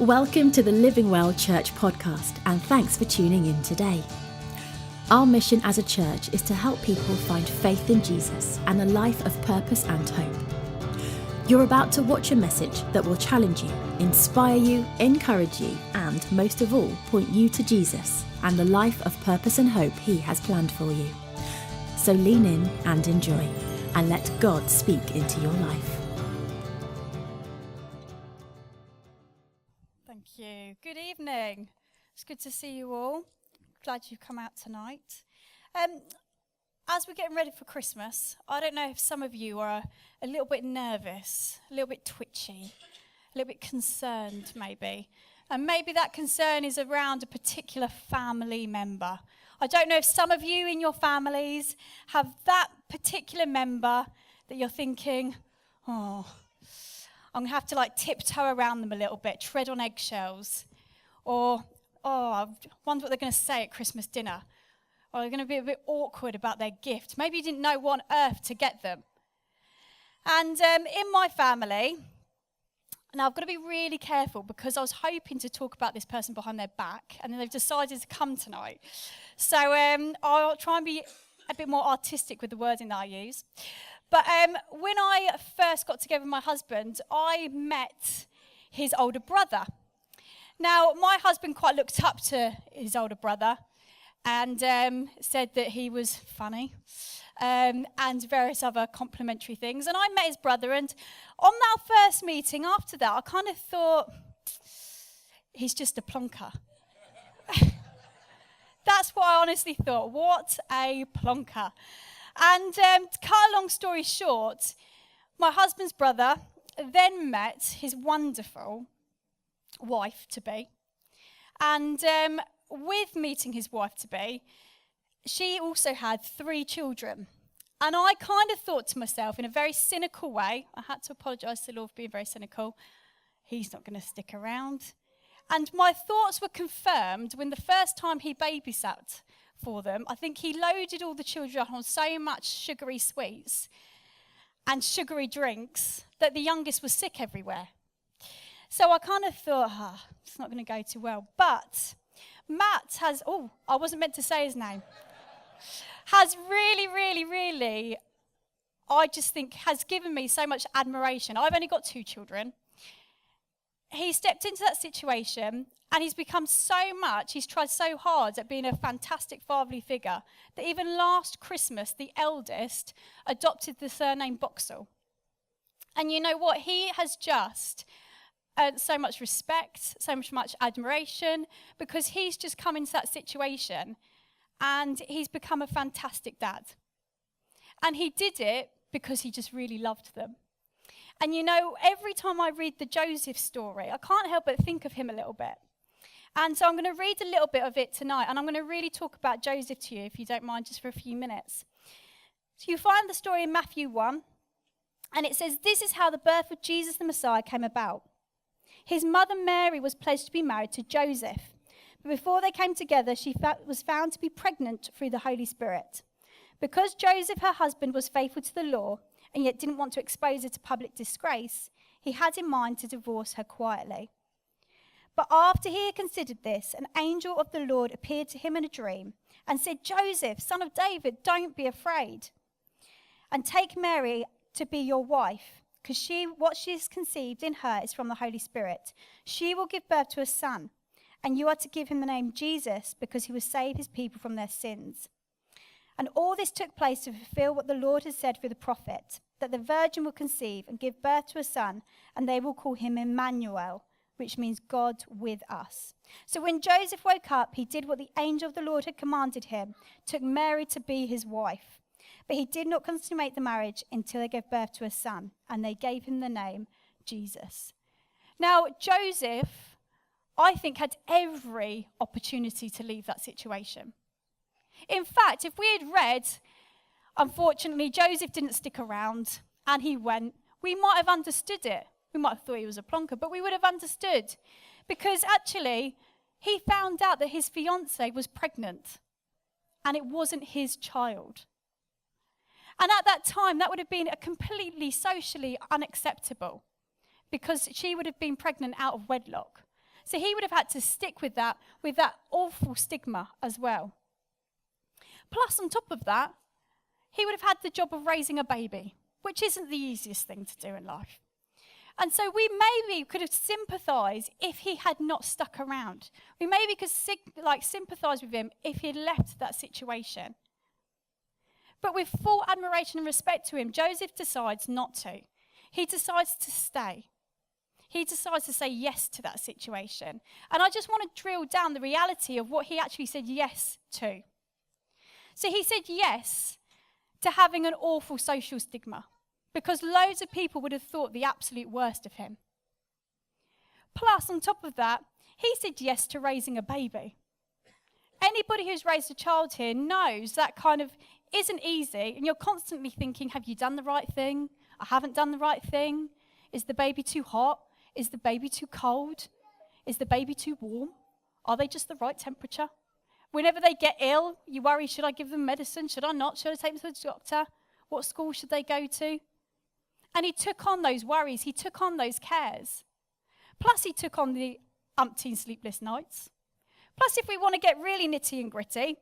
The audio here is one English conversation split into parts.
Welcome to the Living Well Church podcast, and thanks for tuning in today. Our mission as a church is to help people find faith in Jesus and a life of purpose and hope. You're about to watch a message that will challenge you, inspire you, encourage you, and most of all, point you to Jesus and the life of purpose and hope He has planned for you. So lean in and enjoy, and let God speak into your life. Thank you. Good evening. It's good to see you all. Glad you've come out tonight. As we're getting ready for Christmas, I don't know if some of you are a little bit nervous, a little bit twitchy, a little bit concerned maybe. And maybe that concern is around a particular family member. I don't know if some of you in your families have that particular member that you're thinking, oh, I'm going to have to tiptoe around them a little bit, tread on eggshells. Or, I wonder what they're going to say at Christmas dinner. Or they're going to be a bit awkward about their gift. Maybe you didn't know what on earth to get them. And in my family, now I've got to be really careful because I was hoping to talk about this person behind their back, and then they've decided to come tonight. So I'll try and be a bit more artistic with the wording that I use. But when I first got together with my husband, I met his older brother. Now, my husband quite looked up to his older brother and said that he was funny and various other complimentary things. And I met his brother, and on that first meeting after that, I kind of thought, he's just a plonker. That's what I honestly thought. What a plonker. And to cut a long story short, my husband's brother then met his wonderful wife-to-be. And with meeting his wife-to-be, she also had 3 children. And I kind of thought to myself in a very cynical way, I had to apologise to the Lord for being very cynical, he's not going to stick around. And my thoughts were confirmed when the first time he babysat for them, I think he loaded all the children on so much sugary sweets and sugary drinks that the youngest was sick everywhere. So I kind of thought, it's not going to go too well. But Matt has, I wasn't meant to say his name, has really, I just think has given me so much admiration. I've only got 2 children. He stepped into that situation and he's become he's tried so hard at being a fantastic fatherly figure that even last Christmas, the eldest adopted the surname Boxall. And you know what? He has just earned so much respect, so much admiration, because he's just come into that situation and he's become a fantastic dad. And he did it because he just really loved them. And you know, every time I read the Joseph story, I can't help but think of him a little bit. And so I'm going to read a little bit of it tonight, and I'm going to really talk about Joseph to you, if you don't mind, just for a few minutes. So you find the story in Matthew 1, and it says, "This is how the birth of Jesus the Messiah came about. His mother Mary was pledged to be married to Joseph. But before they came together, she was found to be pregnant through the Holy Spirit. Because Joseph, her husband, was faithful to the law, and yet didn't want to expose her to public disgrace, he had in mind to divorce her quietly. But after he had considered this, an angel of the Lord appeared to him in a dream and said, 'Joseph, son of David, don't be afraid. And take Mary to be your wife, because what she has conceived in her is from the Holy Spirit. She will give birth to a son, and you are to give him the name Jesus, because he will save his people from their sins.' And all this took place to fulfill what the Lord had said through the prophet, that the virgin will conceive and give birth to a son, and they will call him Emmanuel, which means God with us. So when Joseph woke up, he did what the angel of the Lord had commanded him, took Mary to be his wife. But he did not consummate the marriage until they gave birth to a son, and they gave him the name Jesus." Now, Joseph, I think, had every opportunity to leave that situation. In fact, if we had read, unfortunately, Joseph didn't stick around and he went, we might have understood it. We might have thought he was a plonker, but we would have understood. Because actually, he found out that his fiancée was pregnant and it wasn't his child. And at that time, that would have been a completely socially unacceptable because she would have been pregnant out of wedlock. So he would have had to stick with that awful stigma as well. Plus, on top of that, he would have had the job of raising a baby, which isn't the easiest thing to do in life. And so we maybe could have sympathised if he had not stuck around. We maybe could sympathise with him if he had left that situation. But with full admiration and respect to him, Joseph decides not to. He decides to stay. He decides to say yes to that situation. And I just want to drill down the reality of what he actually said yes to. So he said yes to having an awful social stigma, because loads of people would have thought the absolute worst of him. Plus, on top of that, he said yes to raising a baby. Anybody who's raised a child here knows that kind of isn't easy, and you're constantly thinking, have you done the right thing? I haven't done the right thing. Is the baby too hot? Is the baby too cold? Is the baby too warm? Are they just the right temperature? Whenever they get ill, you worry, should I give them medicine? Should I not? Should I take them to the doctor? What school should they go to? And he took on those worries. He took on those cares. Plus, he took on the umpteen sleepless nights. Plus, if we want to get really nitty and gritty,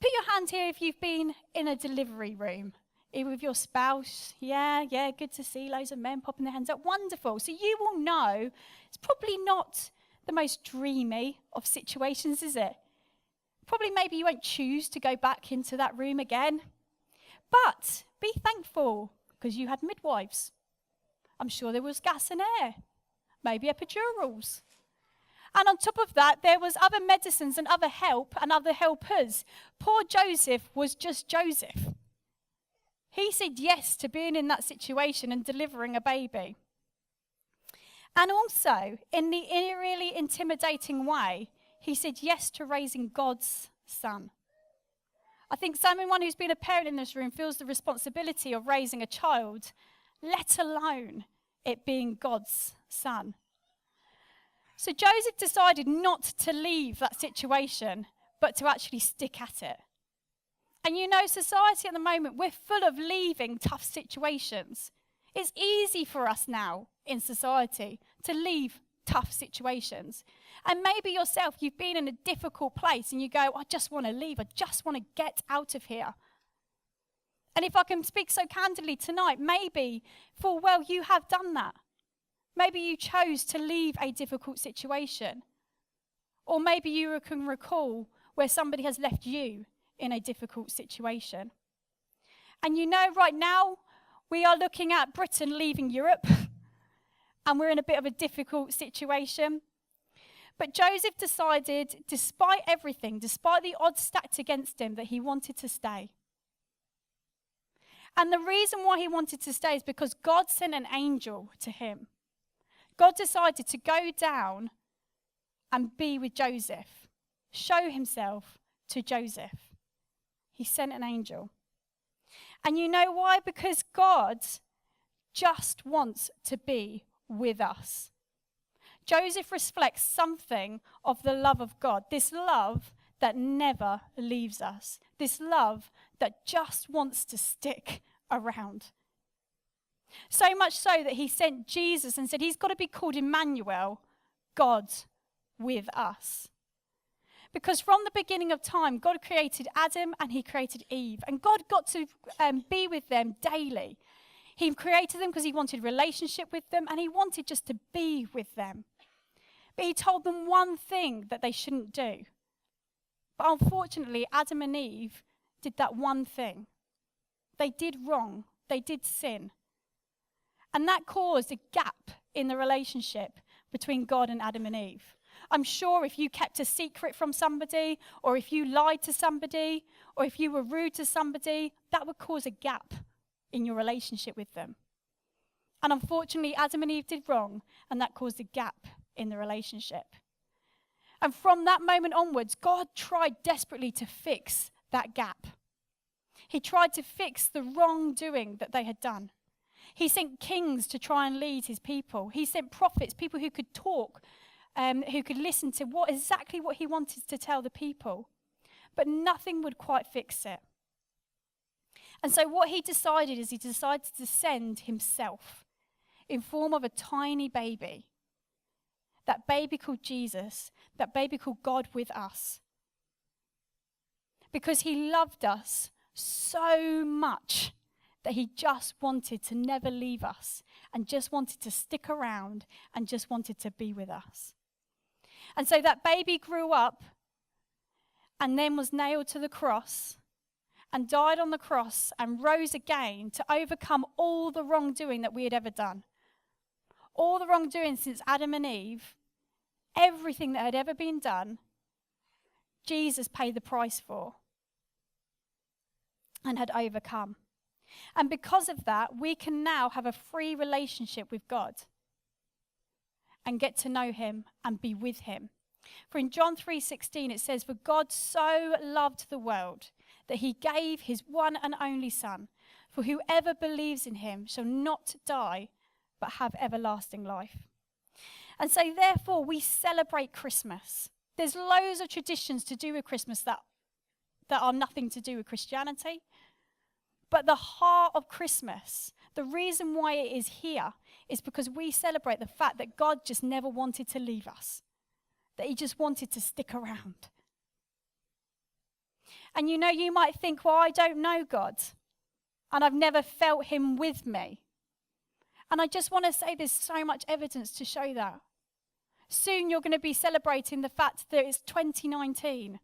put your hand here if you've been in a delivery room. With your spouse. Yeah, good to see loads of men popping their hands up. Wonderful. So you will know it's probably not the most dreamy of situations, is it? Probably maybe you won't choose to go back into that room again. But be thankful, because you had midwives. I'm sure there was gas and air. Maybe epidurals. And on top of that, there was other medicines and other help and other helpers. Poor Joseph was just Joseph. He said yes to being in that situation and delivering a baby. And also, in a really intimidating way, he said yes to raising God's son. I think someone who's been a parent in this room feels the responsibility of raising a child, let alone it being God's son. So Joseph decided not to leave that situation, but to actually stick at it. And you know, society at the moment, we're full of leaving tough situations. It's easy for us now in society to leave tough situations. And maybe yourself, you've been in a difficult place and you go, I just want to leave. I just want to get out of here. And if I can speak so candidly tonight, maybe full well you have done that. Maybe you chose to leave a difficult situation. Or maybe you can recall where somebody has left you in a difficult situation. And you know, right now, we are looking at Britain leaving Europe, and we're in a bit of a difficult situation. But Joseph decided, despite everything, despite the odds stacked against him, that he wanted to stay. And the reason why he wanted to stay is because God sent an angel to him. God decided to go down and be with Joseph, show himself to Joseph. He sent an angel. And you know why? Because God just wants to be with us. Joseph reflects something of the love of God, this love that never leaves us, this love that just wants to stick around. So much so that he sent Jesus and said he's got to be called Emmanuel, God with us. Because from the beginning of time, God created Adam and he created Eve. And God got to be with them daily. He created them because he wanted relationship with them and he wanted just to be with them. But he told them one thing that they shouldn't do. But unfortunately, Adam and Eve did that one thing. They did wrong. They did sin. And that caused a gap in the relationship between God and Adam and Eve. I'm sure if you kept a secret from somebody, or if you lied to somebody, or if you were rude to somebody, that would cause a gap in your relationship with them. And unfortunately, Adam and Eve did wrong, and that caused a gap in the relationship. And from that moment onwards, God tried desperately to fix that gap. He tried to fix the wrongdoing that they had done. He sent kings to try and lead his people. He sent prophets, people who could talk, who could listen to exactly what he wanted to tell the people. But nothing would quite fix it. And so what he decided is he decided to send himself in form of a tiny baby. that baby called Jesus, that baby called God with us. Because he loved us so much that he just wanted to never leave us and just wanted to stick around and just wanted to be with us. And so that baby grew up and then was nailed to the cross and died on the cross and rose again to overcome all the wrongdoing that we had ever done. All the wrongdoing since Adam and Eve, everything that had ever been done, Jesus paid the price for and had overcome. And because of that, we can now have a free relationship with God and get to know him and be with him. For in John 3:16 it says, "For God so loved the world that he gave his one and only Son, for whoever believes in him shall not die but have everlasting life." And so therefore we celebrate Christmas. There's loads of traditions to do with Christmas that are nothing to do with Christianity. But the heart of Christmas, the reason why it is here, is because we celebrate the fact that God just never wanted to leave us, that he just wanted to stick around. And you might think, well, I don't know God, and I've never felt him with me. And I just want to say there's so much evidence to show that. Soon you're going to be celebrating the fact that it's 2019.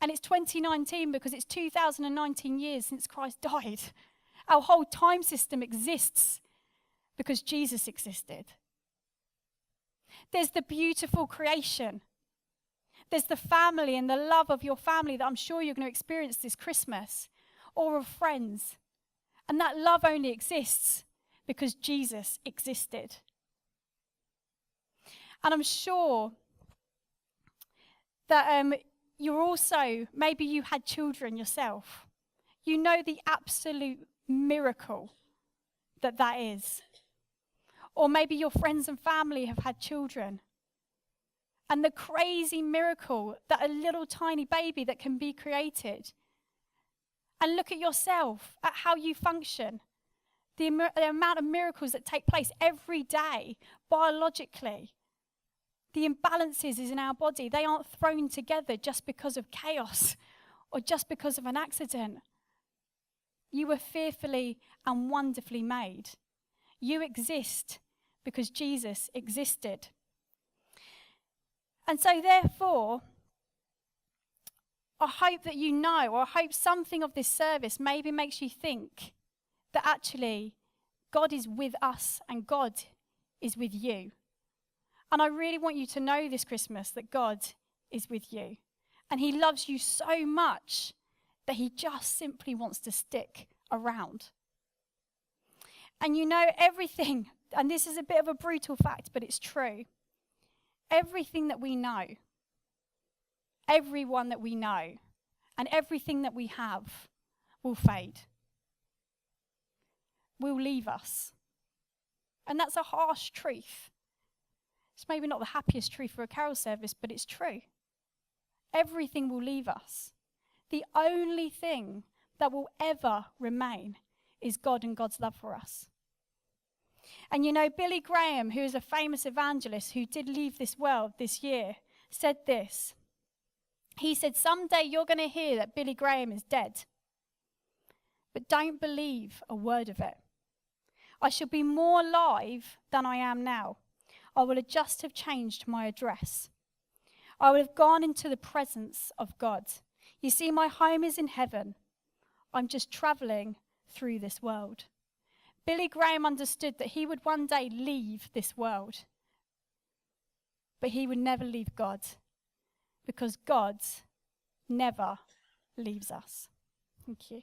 And it's 2019 because it's 2019 years since Christ died. Our whole time system exists because Jesus existed. There's the beautiful creation. There's the family and the love of your family that I'm sure you're going to experience this Christmas, or of friends. And that love only exists because Jesus existed. And I'm sure that you're also, maybe you had children yourself. You know the absolute miracle that is. Or maybe your friends and family have had children. And the crazy miracle that a little tiny baby that can be created. And look at yourself, at how you function. The amount of miracles that take place every day, biologically. The imbalances in our body, they aren't thrown together just because of chaos or just because of an accident. You were fearfully and wonderfully made. You exist because Jesus existed. And so therefore, I hope that you know, or I hope something of this service maybe makes you think that actually God is with us and God is with you. And I really want you to know this Christmas that God is with you. And he loves you so much that he just simply wants to stick around. And everything, and this is a bit of a brutal fact, but it's true. Everything that we know, everyone that we know, and everything that we have will fade. Will leave us. And that's a harsh truth. It's maybe not the happiest truth for a carol service, but it's true. Everything will leave us. The only thing that will ever remain is God and God's love for us. And Billy Graham, who is a famous evangelist who did leave this world this year, said this. He said, "Someday you're going to hear that Billy Graham is dead. But don't believe a word of it. I shall be more alive than I am now. I will just have changed my address. I would have gone into the presence of God. You see, my home is in heaven. I'm just traveling through this world." Billy Graham understood that he would one day leave this world, but he would never leave God, because God never leaves us. Thank you.